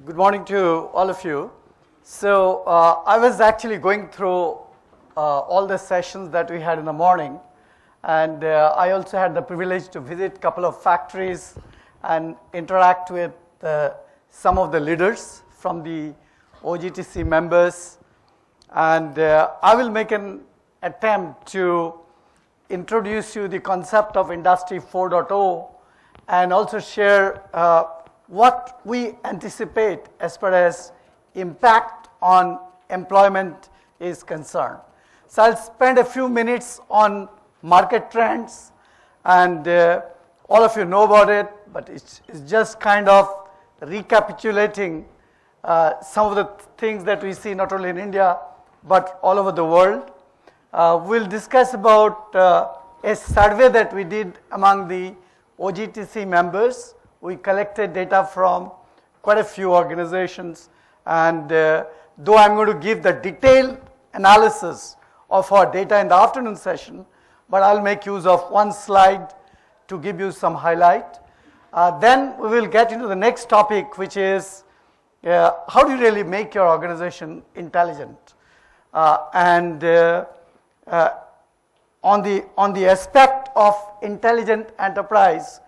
Good morning to all of you. So I was actually going through all the sessions that we had in the morning, and I also had the privilege to visit a couple of factories and interact with some of the leaders from the OGTC members. And I will make an attempt to introduce you the concept of Industry 4.0 and also share what we anticipate as far as impact on employment is concerned. So I'll spend a few minutes on market trends, and all of you know about it, but it's just kind of recapitulating some of the things that we see not only in India but all over the world. We'll discuss about a survey that we did among the OGTC members. We collected data from quite a few organizations, and though I'm going to give the detailed analysis of our data in the afternoon session, but I'll make use of one slide to give you some highlight. Then we will get into the next topic, which is how do you really make your organization intelligent? On the aspect of intelligent enterprise,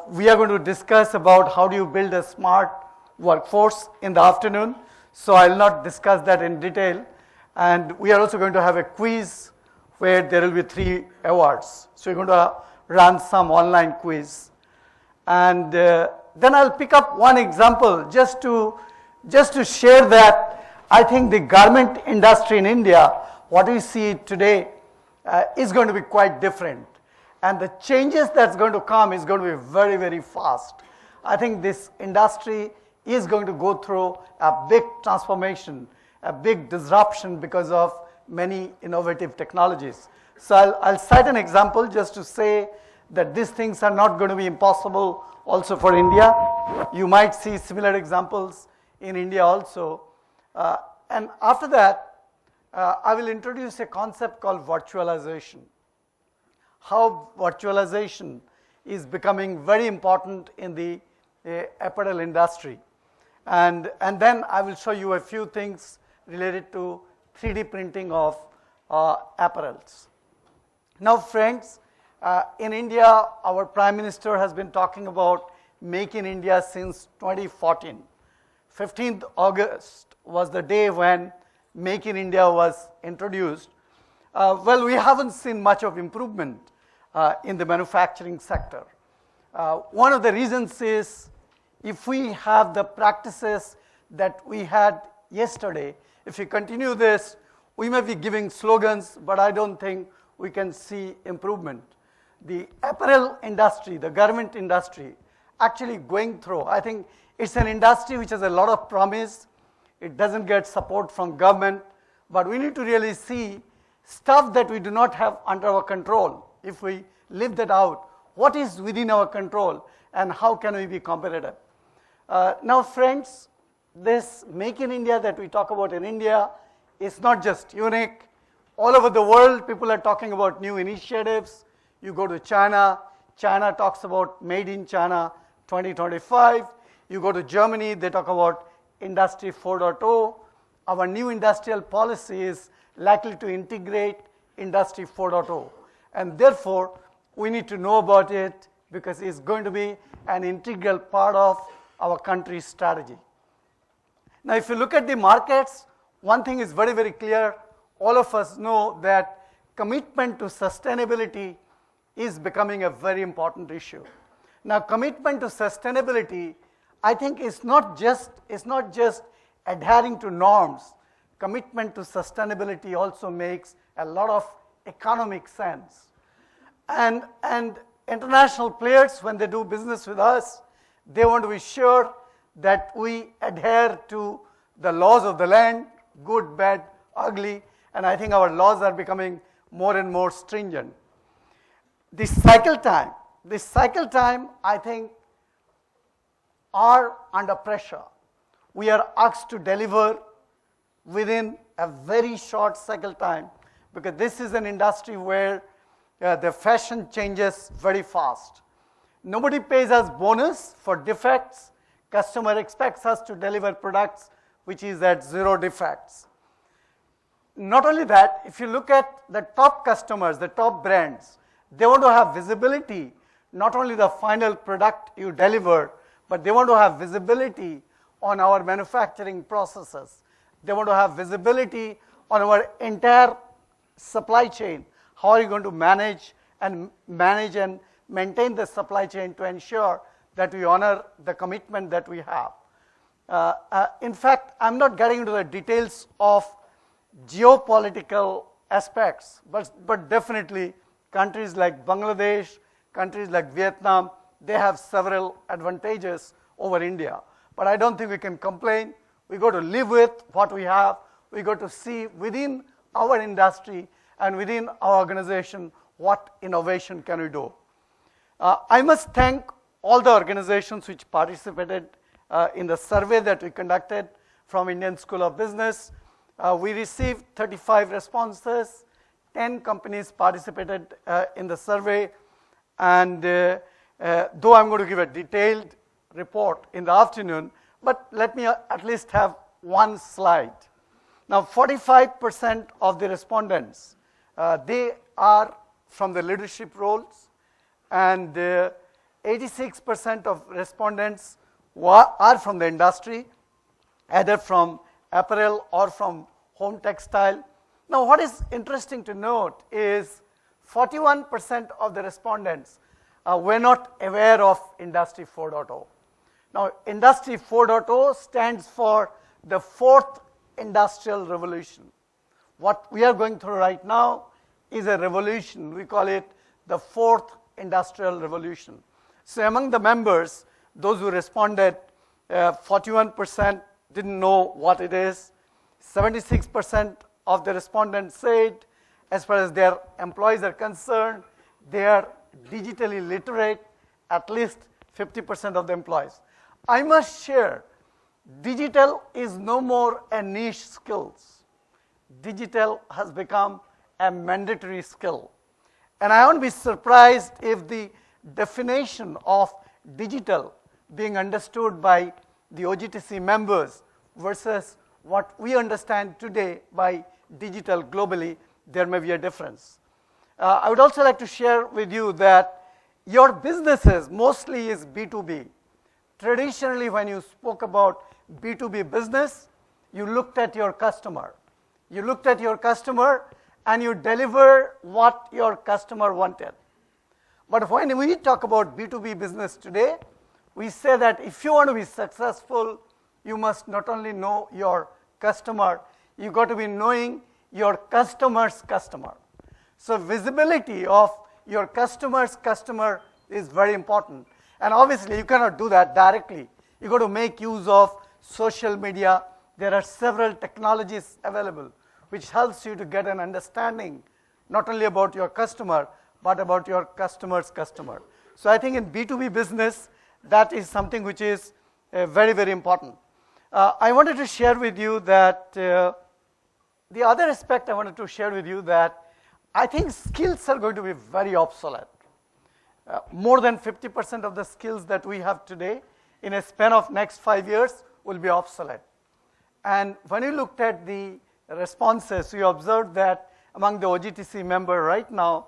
we are going to discuss about how do you build a smart workforce in the afternoon. So I'll not discuss that in detail. And we are also going to have a quiz where there will be 3 awards. So we're going to run some online quiz. And then I'll pick up one example just to share that I think the garment industry in India, what we see today, is going to be quite different. And the changes that's going to come is going to be very, very fast. I think this industry is going to go through a big transformation, a big disruption because of many innovative technologies. So I'll cite an example just to say that these things are not going to be impossible also for India. You might see similar examples in India also. And after that, I will introduce a concept called virtualization. How virtualization is becoming very important in the apparel industry. And then I will show you a few things related to 3D printing of apparels. Now friends, in India, our Prime Minister has been talking about Make in India since 2014. 15th August was the day when Make in India was introduced. Well, we haven't seen much of improvement in the manufacturing sector. One of the reasons is if we have the practices that we had yesterday, if we continue this, we may be giving slogans, but I don't think we can see improvement. The apparel industry, the garment industry, actually going through, I think it's an industry which has a lot of promise. It doesn't get support from government, but we need to really see stuff that we do not have under our control. If we live that out, what is within our control and how can we be competitive? Now friends, this Make in India that we talk about in India is not just unique. All over the world, people are talking about new initiatives. You go to China, China talks about Made in China 2025. You go to Germany, they talk about Industry 4.0. Our new industrial policy is likely to integrate Industry 4.0. And therefore, we need to know about it because it's going to be an integral part of our country's strategy. Now, if you look at the markets, one thing is very, very clear. All of us know that commitment to sustainability is becoming a very important issue. Now, commitment to sustainability, I think, is not just adhering to norms. Commitment to sustainability also makes a lot of economic sense. And international players, when they do business with us, they want to be sure that we adhere to the laws of the land, good, bad, ugly, and I think our laws are becoming more and more stringent. The cycle time, I think, are under pressure. We are asked to deliver within a very short cycle time because this is an industry where the fashion changes very fast. Nobody pays us bonus for defects. Customer expects us to deliver products which is at 0 defects. Not only that, if you look at the top customers, the top brands, they want to have visibility, not only the final product you deliver, but they want to have visibility on our manufacturing processes. They want to have visibility on our entire supply chain. How are you going to manage and maintain the supply chain to ensure that we honor the commitment that we have? In fact, I'm not getting into the details of geopolitical aspects, but definitely countries like Bangladesh, countries like Vietnam, they have several advantages over India. But I don't think we can complain. We got to live with what we have. We got to see within our industry and within our organization what innovation can we do. I must thank all the organizations which participated in the survey that we conducted from Indian School of Business. We received 35 responses. 10 companies participated in the survey. And though I'm going to give a detailed report in the afternoon, but let me at least have one slide. Now, 45% of the respondents, they are from the leadership roles, and 86% of respondents are from the industry, either from apparel or from home textile. Now, what is interesting to note is 41% of the respondents were not aware of Industry 4.0. Now, Industry 4.0 stands for the fourth industrial revolution. What we are going through right now is a revolution. We call it the fourth industrial revolution. So among the members, those who responded, 41% didn't know what it is. 76% of the respondents said, as far as their employees are concerned, they are digitally literate, at least 50% of the employees. I must share, digital is no more a niche skill. Digital has become a mandatory skill. And I won't be surprised if the definition of digital being understood by the OGTC members versus what we understand today by digital globally, there may be a difference. I would also like to share with you that your businesses mostly is B2B. Traditionally, when you spoke about B2B business, you looked at your customer. You looked at your customer and you deliver what your customer wanted. But when we talk about B2B business today, we say that if you want to be successful, you must not only know your customer, you got to be knowing your customer's customer. So visibility of your customer's customer is very important. And obviously, you cannot do that directly. You got to make use of social media. There are several technologies available which helps you to get an understanding not only about your customer, but about your customer's customer. So I think in B2B business, that is something which is very, very important. I wanted to share with you that the other aspect I wanted to share with you that I think skills are going to be very obsolete. More than 50% of the skills that we have today in a span of next 5 years will be obsolete. And when you looked at the responses, you observed that among the OGTC member right now,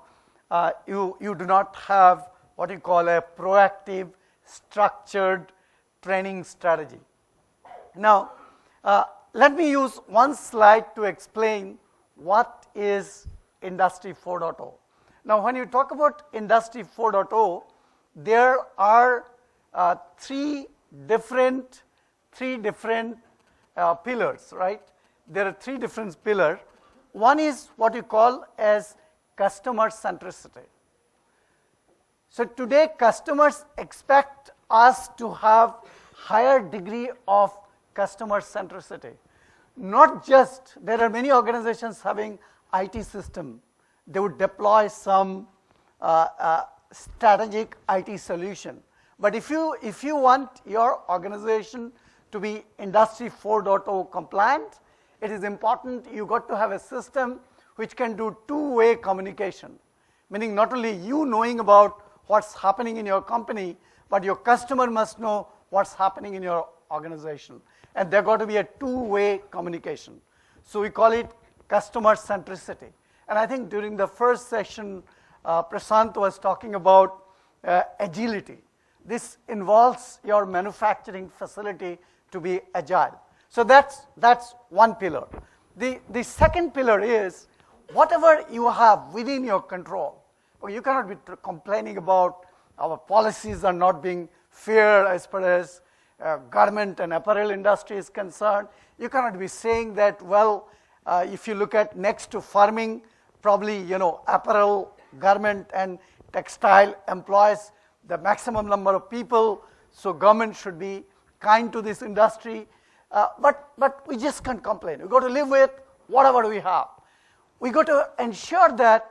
you do not have what you call a proactive, structured training strategy. Now, let me use one slide to explain what is Industry 4.0. Now, when you talk about Industry 4.0, there are three different pillars, right? There are three different pillars. One is what you call as customer centricity. So today, customers expect us to have higher degree of customer centricity. Not just, there are many organizations having IT system. They would deploy some strategic IT solution. But if you want your organization to be Industry 4.0 compliant, it is important you got to have a system which can do two-way communication, meaning not only you knowing about what's happening in your company, but your customer must know what's happening in your organization. And there got to be a two-way communication. So we call it customer centricity. And I think during the first session, Prashant was talking about agility. This involves your manufacturing facility to be agile. So that's one pillar. The second pillar is whatever you have within your control. You cannot be complaining about our policies are not being fair as far as garment and apparel industry is concerned. You cannot be saying that, well, if you look at next to farming, probably, apparel, garment, and textile employs the maximum number of people, so government should be kind to this industry. But we just can't complain. We've got to live with whatever we have. We've got to ensure that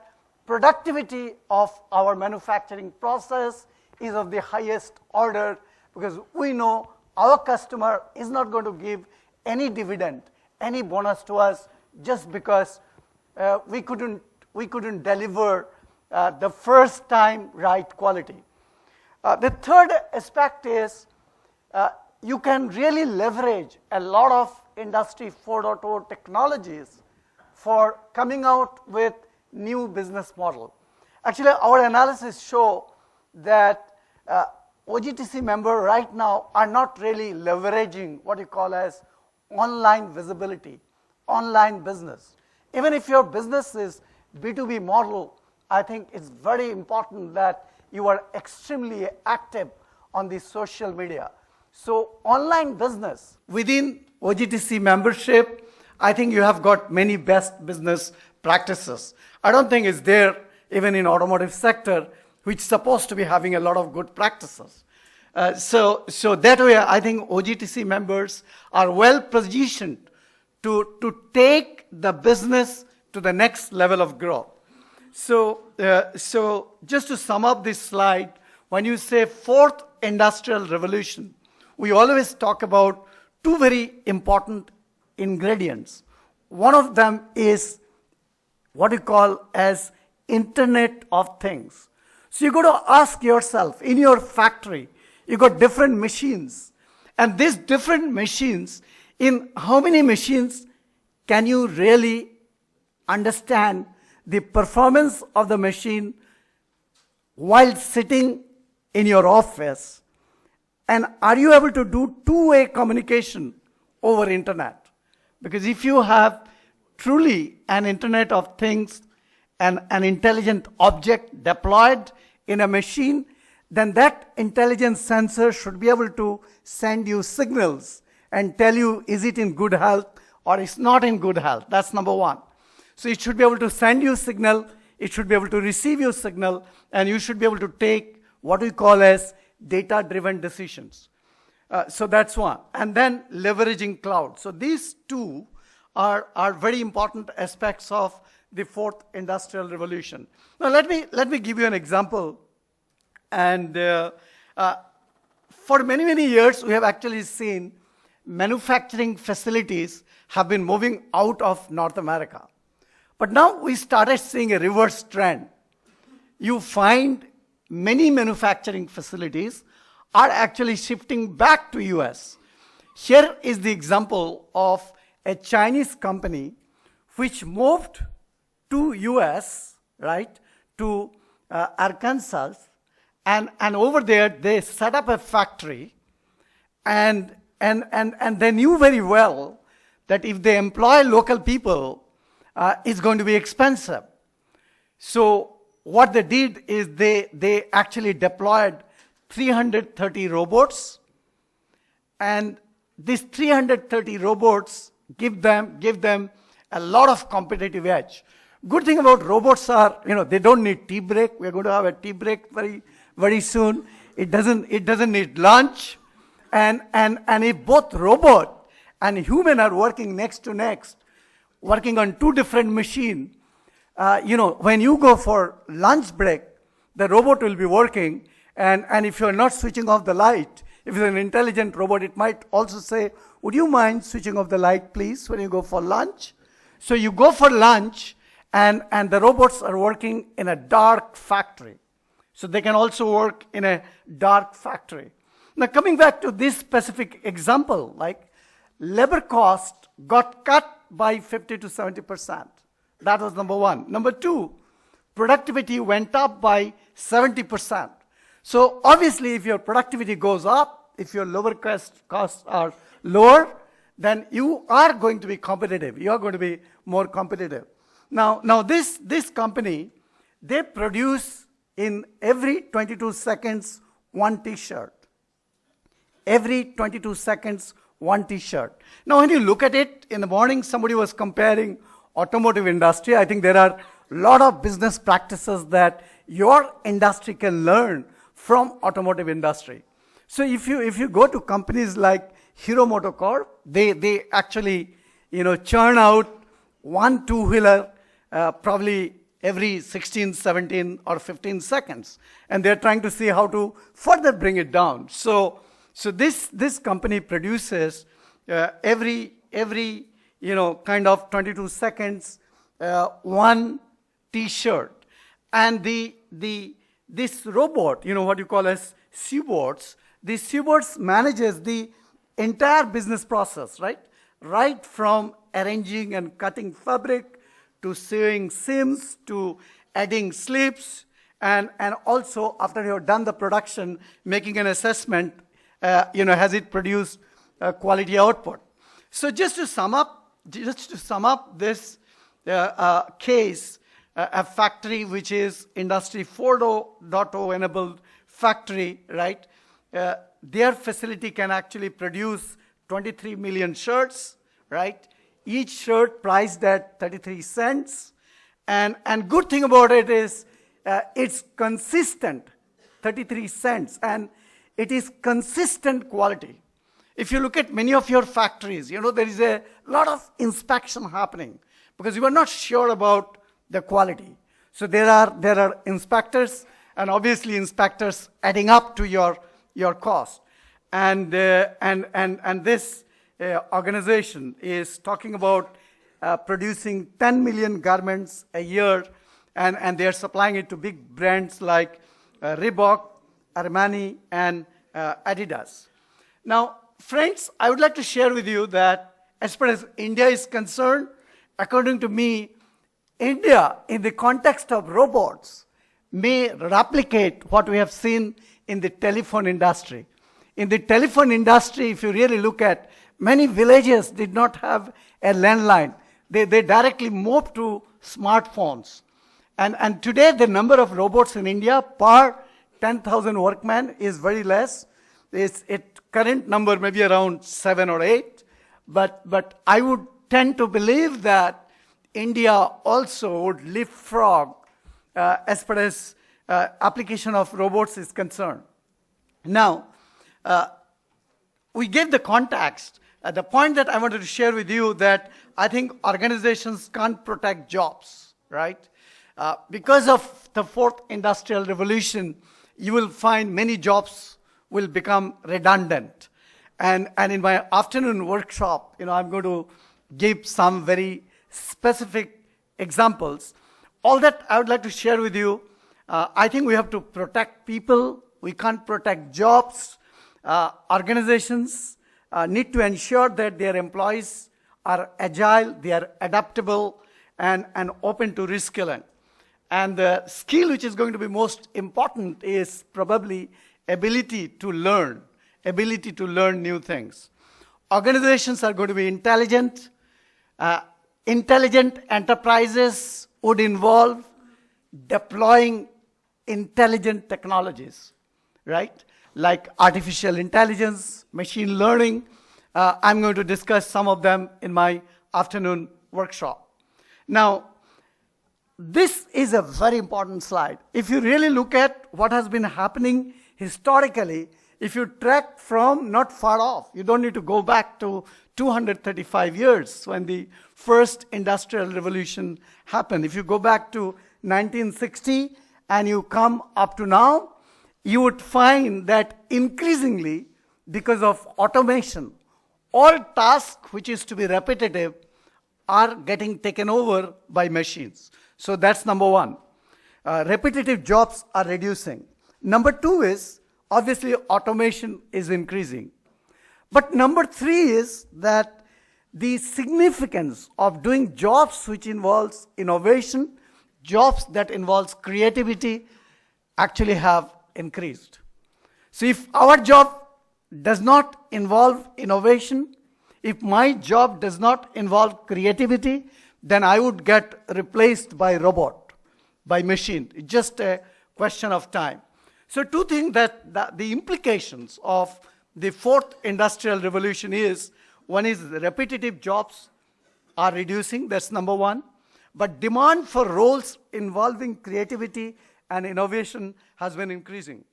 productivity of our manufacturing process is of the highest order, because we know our customer is not going to give any dividend, any bonus to us just because we couldn't deliver the first time right quality. The third aspect is you can really leverage a lot of Industry 4.0 technologies for coming out with new business model. Actually, our analysis show that OGTC members right now are not really leveraging what you call as online visibility, online business. Even if your business is B2B model, I think it's very important that you are extremely active on the social media. So online business within OGTC membership, I think you have got many best business practices. I don't think it's there even in automotive sector, which is supposed to be having a lot of good practices. So that way, I think OGTC members are well positioned to take the business to the next level of growth. So just to sum up this slide, when you say fourth industrial revolution, we always talk about two very important ingredients. One of them is what you call as Internet of Things. So you got to ask yourself, in your factory, you got different machines. And these different machines, in how many machines can you really understand the performance of the machine while sitting in your office? And are you able to do two-way communication over internet? Because if you have truly an Internet of Things and an intelligent object deployed in a machine, then that intelligent sensor should be able to send you signals and tell you, is it in good health or it's not in good health? That's number one. So it should be able to send you signal, it should be able to receive your signal, and you should be able to take what we call as data-driven decisions. So that's one. And then leveraging cloud. So these two are very important aspects of the fourth industrial revolution. Now let me give you an example. And for many, many years, we have actually seen manufacturing facilities have been moving out of North America. But now we started seeing a reverse trend. You find many manufacturing facilities are actually shifting back to US. Here is the example of a Chinese company which moved to US, right, to Arkansas, and over there they set up a factory, and they knew very well that if they employ local people, it's going to be expensive. So what they did is they actually deployed 330 robots, and these 330 robots give them a lot of competitive edge. Good thing about robots are, they don't need tea break. We're going to have a tea break very, very soon. It doesn't need lunch. And if both robot and human are working next to next, working on two different machines, when you go for lunch break, the robot will be working, and if you're not switching off the light, if it's an intelligent robot, it might also say, would you mind switching off the light, please, when you go for lunch? So you go for lunch, and the robots are working in a dark factory. So they can also work in a dark factory. Now coming back to this specific example, like labor cost got cut by 50 to 70%. That was number one. Number two, productivity went up by 70%. So obviously if your productivity goes up, if your labor costs are lower, then you are going to be competitive. You are going to be more competitive. Now this company, they produce in every 22 seconds one t-shirt. Every 22 seconds, one t-shirt. Now when you look at it, in the morning somebody was comparing automotive industry. I think there are a lot of business practices that your industry can learn from automotive industry. So if you go to companies like Hero MotoCorp, they actually churn out one two-wheeler probably every 16, 17, or 15 seconds. And they're trying to see how to further bring it down. So this company produces every kind of 22 seconds one t-shirt. And this robot, what you call as Seaboards, this Seaboards manages the entire business process, right from arranging and cutting fabric to sewing seams to adding slips, and also after you have done the production, making an assessment, has it produced quality output. So just to sum up this case, a factory which is Industry 4.0 enabled factory, right? Their facility can actually produce 23 million shirts, right? Each shirt priced at 33 cents. And good thing about it is it's consistent, 33 cents, and it is consistent quality. If you look at many of your factories, there is a lot of inspection happening because you are not sure about the quality. So there are inspectors, and obviously inspectors adding up to your cost. And this organization is talking about producing 10 million garments a year, and they are supplying it to big brands like Reebok, Armani, and Adidas. Now, friends, I would like to share with you that as far as India is concerned, according to me, India, in the context of robots, may replicate what we have seen in the telephone industry. In the telephone industry, if you really look at, many villages did not have a landline. They directly moved to smartphones. And today, the number of robots in India per 10,000 workmen is very less. Its current number may be around 7 or 8. But I would tend to believe that India also would leapfrog as far as application of robots is concerned. Now, we gave the context. The point that I wanted to share with you that I think organizations can't protect jobs, right? Because of the fourth industrial revolution, you will find many jobs will become redundant. And in my afternoon workshop, I'm going to give some very specific examples. All that I would like to share with you, I think we have to protect people. We can't protect jobs. Organizations need to ensure that their employees are agile, they are adaptable, and open to reskilling. And the skill which is going to be most important is probably ability to learn new things. Organizations are going to be intelligent. Intelligent enterprises would involve deploying intelligent technologies, right? Like artificial intelligence, machine learning. I'm going to discuss some of them in my afternoon workshop. Now, this is a very important slide. If you really look at what has been happening historically, if you track from not far off, you don't need to go back to 235 years when the first industrial revolution happened. If you go back to 1960 and you come up to now, you would find that increasingly, because of automation, all tasks which is to be repetitive are getting taken over by machines. So that's number one. Repetitive jobs are reducing. Number two is obviously automation is increasing. But number 3 is that the significance of doing jobs which involves innovation, jobs that involves creativity, actually have increased. So if our job does not involve innovation, if my job does not involve creativity, then I would get replaced by robot, by machine. It's just a question of time. So 2 things that the implications of the 4th industrial revolution is, one is repetitive jobs are reducing, that's number 1. But demand for roles involving creativity and innovation has been increasing.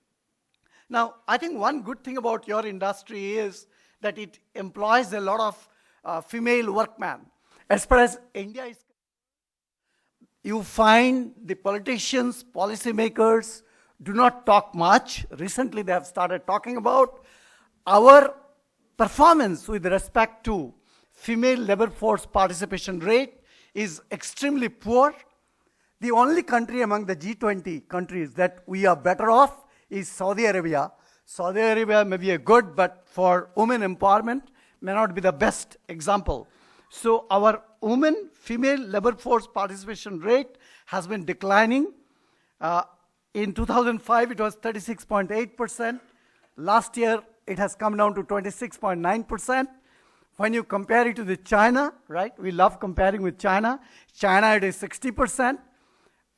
Now, I think one good thing about your industry is that it employs a lot of female workmen. As far as India is concerned, you find the politicians, policymakers do not talk much. Recently, they have started talking about our performance with respect to female labor force participation rate is extremely poor. The only country among the G20 countries that we are better off is Saudi Arabia. Saudi Arabia may be a good, but for women empowerment may not be the best example. So our women, female labor force participation rate has been declining. In 2005, it was 36.8%. Last year, it has come down to 26.9%. When you compare it to the China, right? We love comparing with China. China, it is 60%.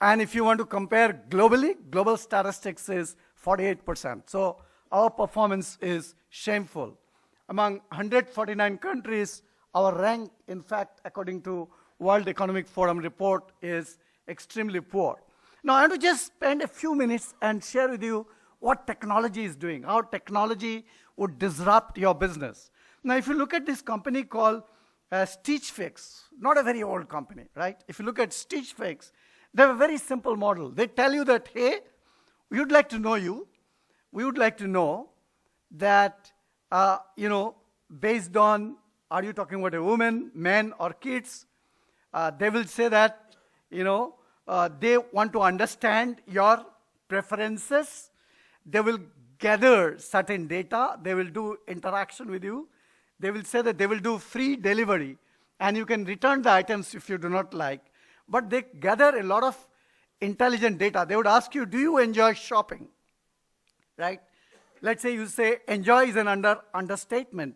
And if you want to compare globally, global statistics is 48%. So our performance is shameful. Among 149 countries, our rank, in fact, according to World Economic Forum report, is extremely poor. Now, I want to just spend a few minutes and share with you what technology is doing, how technology would disrupt your business. Now, if you look at this company called Stitch Fix, not a very old company, right? If you look at Stitch Fix, they have a very simple model. They tell you that, hey, we would like to know you. We would like to know that, based on, are you talking about a woman, man, or kids? They will say that, they want to understand your preferences. They will gather certain data. They will do interaction with you. They will say that they will do free delivery, and you can return the items if you do not like. But they gather a lot of intelligent data. They would ask you, do you enjoy shopping? Right? Let's say you say, enjoy is an understatement.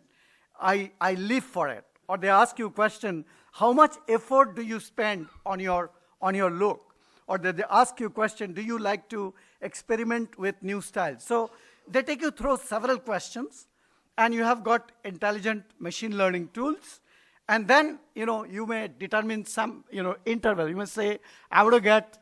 I live for it. Or they ask you a question, how much effort do you spend on your look? Or they ask you a question, do you like to experiment with new styles? So they take you through several questions, and you have got intelligent machine learning tools. And then, you may determine some, interval. You may say, I want to get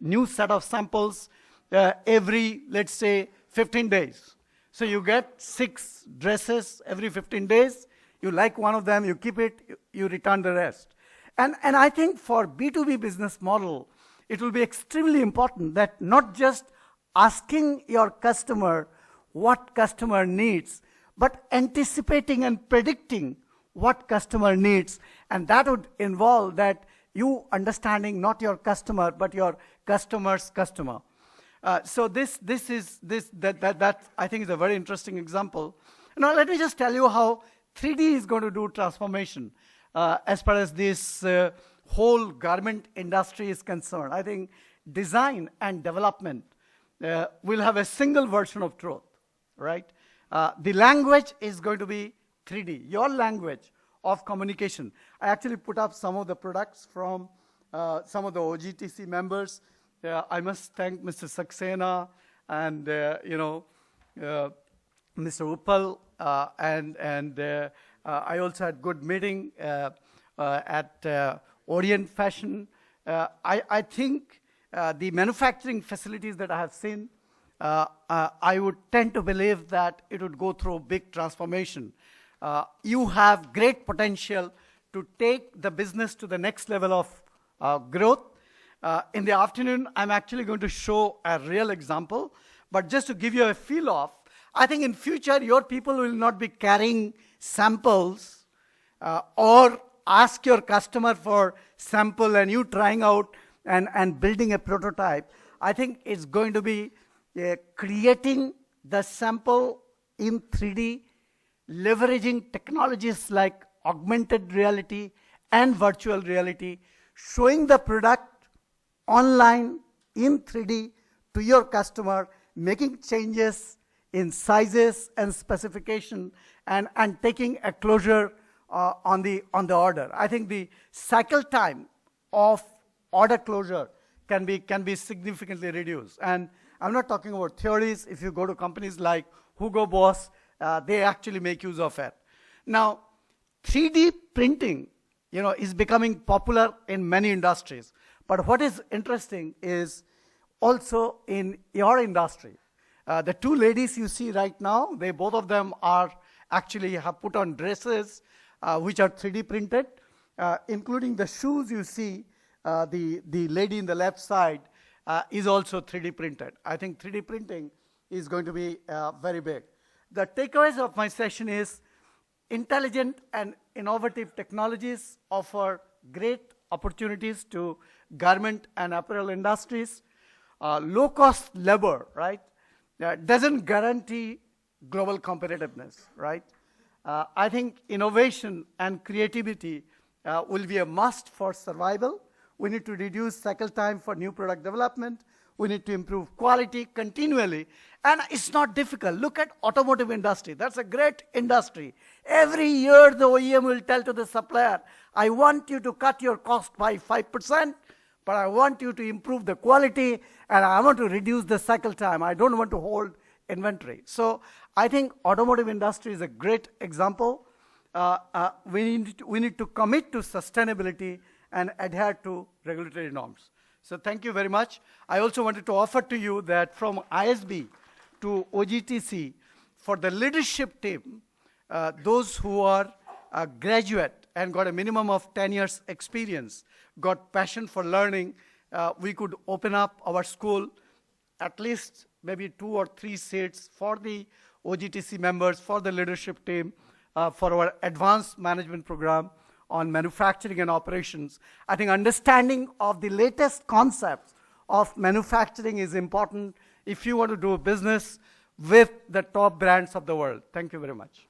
new set of samples every, let's say, 15 days. So you get 6 dresses every 15 days. You like one of them, you keep it, you return the rest. And I think for B2B business model, it will be extremely important that not just asking your customer what customer needs, but anticipating and predicting what customer needs. And that would involve that you understanding not your customer, but your customer's customer. So that I think is a very interesting example. Now let me just tell you how 3D is going to do transformation as far as this whole garment industry is concerned. I think design and development will have a single version of truth, right? The language is going to be 3D, your language of communication. I actually put up some of the products from some of the OGTC members. I must thank Mr. Saxena and Mr. Uppal, and I also had good meeting at Orient Fashion. I think the manufacturing facilities that I have seen, I would tend to believe that it would go through big transformation. You have great potential to take the business to the next level of growth. In the afternoon, I'm actually going to show a real example, but just to give you a feel of, I think in future, your people will not be carrying samples or ask your customer for sample and you trying out and building a prototype. I think it's going to be creating the sample in 3D, leveraging technologies like augmented reality and virtual reality, showing the product online in 3D to your customer, making changes in sizes and specification, and taking a closure on the order. I think the cycle time of order closure can be significantly reduced. And I'm not talking about theories. If you go to companies like Hugo Boss, they actually make use of it. Now, 3D printing, is becoming popular in many industries. But what is interesting is also in your industry. The two ladies you see right now, both of them are actually have put on dresses which are 3D printed, including the shoes you see. The lady in the left side is also 3D printed. I think 3D printing is going to be very big. The takeaways of my session is intelligent and innovative technologies offer great opportunities to garment and apparel industries. Low-cost labor, right, doesn't guarantee global competitiveness, right? I think innovation and creativity will be a must for survival. We need to reduce cycle time for new product development. We need to improve quality continually. And it's not difficult. Look at automotive industry. That's a great industry. Every year the OEM will tell to the supplier, I want you to cut your cost by 5%, but I want you to improve the quality, and I want to reduce the cycle time. I don't want to hold inventory. So I think automotive industry is a great example. We need to commit to sustainability and adhere to regulatory norms. So thank you very much. I also wanted to offer to you that from ISB to OGTC, for the leadership team, those who are graduate and got a minimum of 10 years experience, got passion for learning, we could open up our school, at least maybe 2 or 3 seats for the OGTC members, for the leadership team, for our advanced management program on manufacturing and operations. I think understanding of the latest concepts of manufacturing is important if you want to do business with the top brands of the world. Thank you very much.